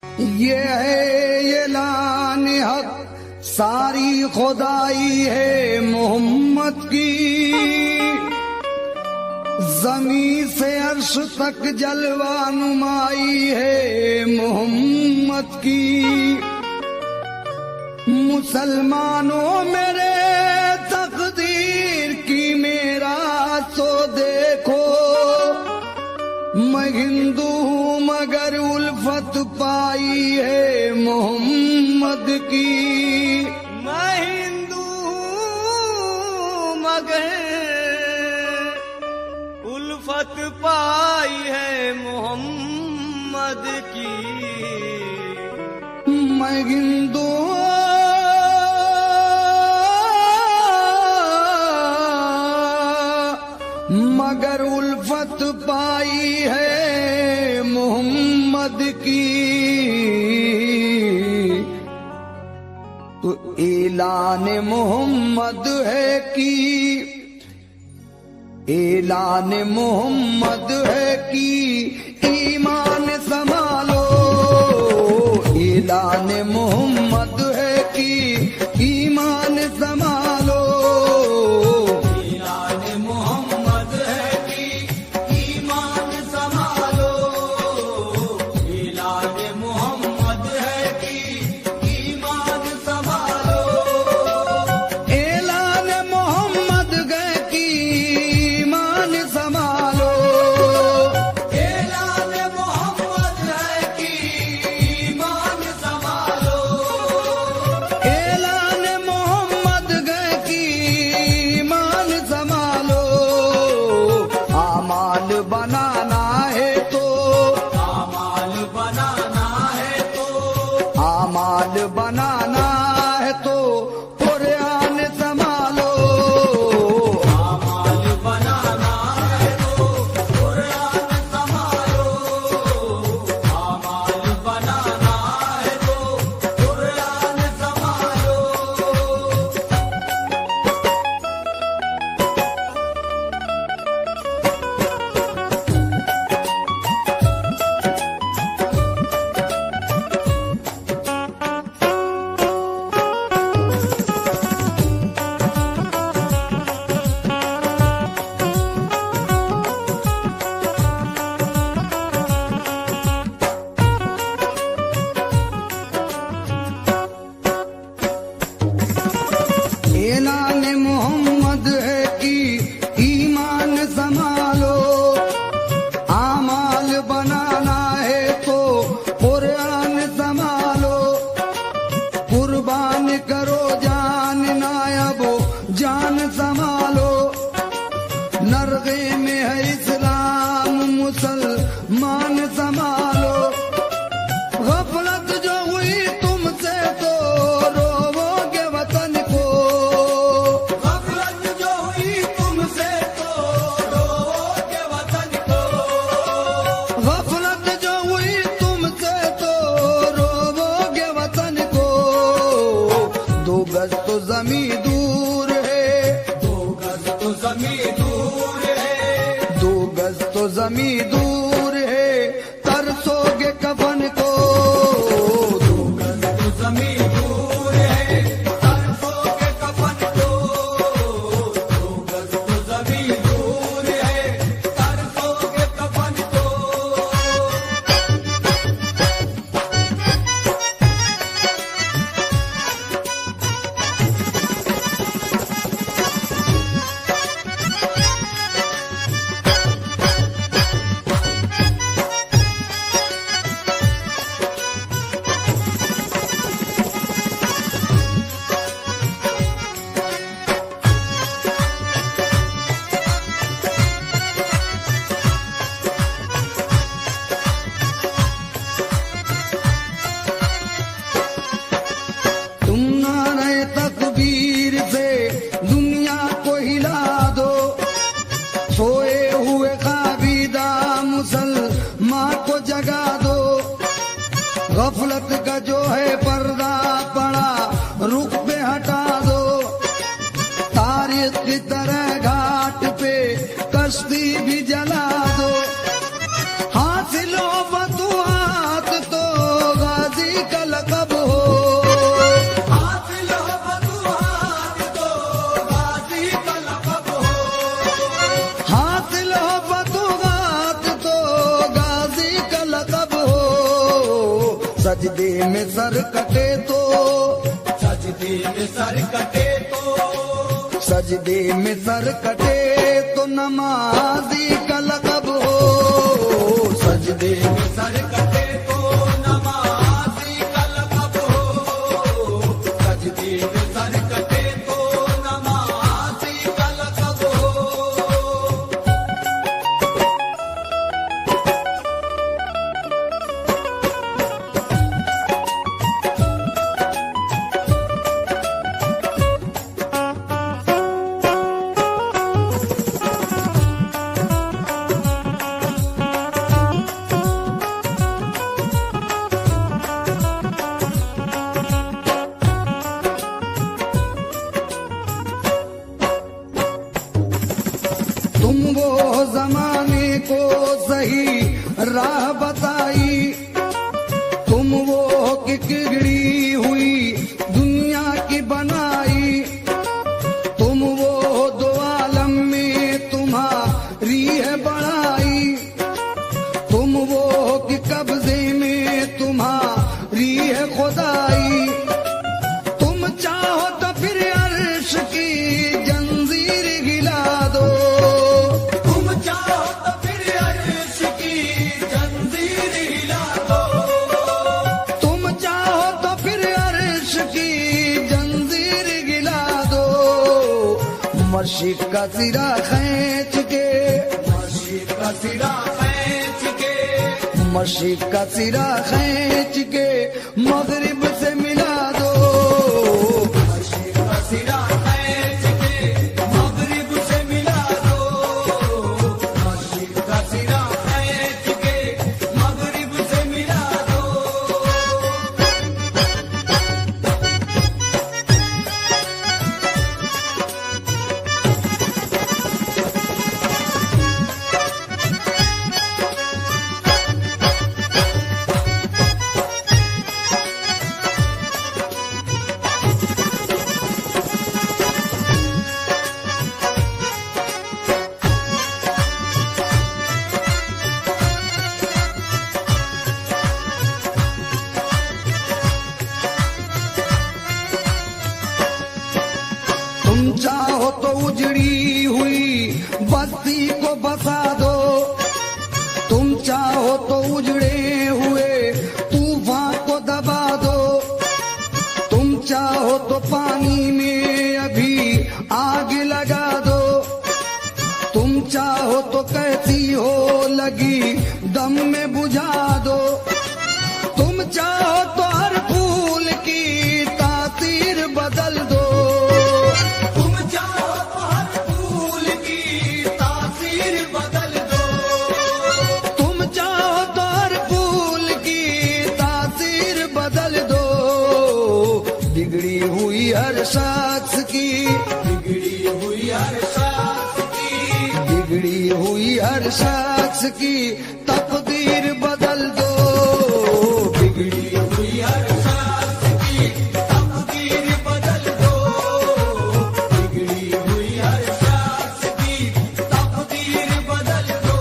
ये है ऐलान हक, सारी खुदाई है मोहम्मद की। जमीन से अर्श तक जलवा नुमाई है मोहम्मद की। मुसलमानों मेरे तकदीर की मेरा तो देखो, मैं हिंदू हूँ मगर उल्फत पाई है मोहम्मद की। मैं हिंदू हूँ मगर उल्फत पाई है मोहम्मद की। मैं हिंदू मगर उल्फत पाई है मोहम्मद की। तो ऐलान मोहम्मद है कि ऐलान मोहम्मद है कि ईमान संभालो। ऐलान मोहम्मद है कि ईमान संभालो। ऐलान मोहम्मद है कि ईमान संभालो। ऐलान मोहम्मद है कि ईमान संभालो। ऐलान मोहम्मद है कि ईमान संभालो। ऐलान मोहम्मद है कि ईमान संभालो। ऐलान मोहम्मद है कि ईमान संभालो। आमाल बनाना है तो आमाल बनाना है तो आमाल बनाना है तो कुरान संभालो। आमाल बनाना है तो कुरान संभालो। आमाल बनाना है तो कुरान संभालो। ऐलान मोहम्मद है कि ईमान संभालो। आमाल बनाना है तो कुरान संभालो। कुर्बान करो जान नायबो जान संभालो। नरगे में है इस्लाम मुसलमान संभालो। गफलत जो हुई तुमसे तो रोवोगे वतन को। गफलत जो हुई तुमसे तो रोओगे वतन को। गफलत जो हुई तुमसे तो रोवोगे वतन को। दो गज तो जमीन दूर है। दो गज तो जमीन दूर है। दो गज तो जमीन दूर है, तरसोगे कफन को। दो गज तो जमीन दूर है, तरसोगे कफन को। दो गज तो जमीन दूर है, तरसोगे कफन को। तुम नारे तकबीर से दुनिया को हिला दो। सोए हुए काबीदा मुसलमान को जगा दो। गफलत का जो है पर्दा पड़ा रुख पे हटा दो। तारीख की तरह घाट पे कश्ती भी जला दो। हासिल हो फतुहात तो सजदे में सर कटे तो, सजदे में सर कटे तो, सजदे में सर कटे तो नमाजी का लक़ब हो। सजदे में सर कटे तो नमाजी का लक़ब हो। सजदे में सर कटे तो नमाजी का लक़ब हो। तुम वो जमाने को सही राह बताई, तुम वो किकड़ी हुई दुनिया की बनाई, तुम वो दो आलम में तुम्हारी है बड़ाई, तुम वो कि कब्जे में तुम्हारी है खुदाई। तुम चाहो तो फिर अर्श की जंजीर हिला दो, तुम चाहो तो फिर अर्श की जंजीर हिला दो। तुम चाहो तो फिर अर्श की जंजीर गिला दो। मशीक का सिरा खींच के, मशीक का सिरा खींच के, मशीक का सिरा खींच के मगरिब से मिला दो। मशीक का सिरा खींच के मगरिब से मिला दो। मशीक का सिरा खींच के मगरिब से मिला दो। तुम चाहो तो उजड़ी हुई बस्ती को बसा दो, तुम चाहो तो उजड़े हुए तूफान को दबा दो, तुम चाहो तो पानी में अभी आग लगा दो, तुम चाहो तो कैसी हो लगी दम में बुझा दो, तुम चाहो तो हर फूल की तासीर बदल दो। तुम चाहो तो हर फूल की तासीर बदल दो। तुम चाहो तो हर फूल की तासीर बदल दो। बिगड़ी हुई हर शख्स की, बिगड़ी हुई हर शख्स की, बिगड़ी हुई हर शख्स की तकदीर बदल दो। बिगड़ी हुई हर शख्स की तकदीर बदल दो। बिगड़ी हुई हर शख्स की तकदीर बदल दो।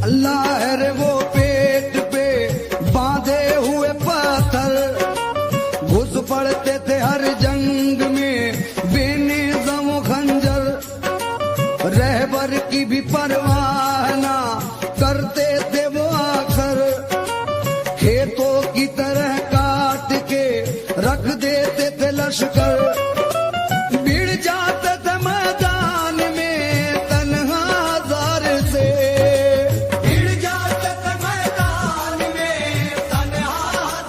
अल्लाह है रे वो पेट पे बांधे हुए पत्थर, घुस पड़ते थे हर जंग में बेनिज़म खंजर, रहबर की भी परवाह ना करते थे वो अक्सर, खेतों की तरह काट के रख देते थे लश्कर, भिड़ जाते थे मैदान में तन्हा जार से, भिड़ जाते थे मैदान में तन्हा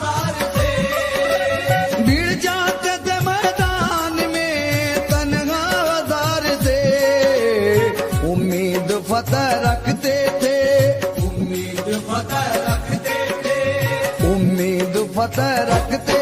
जार से। भिड़ जाते थे मैदान में तन्हा जार से। उम्मीद फतह रखते थे, उम्मीद फतह रखते थे, उम्मीद उल्फत रखते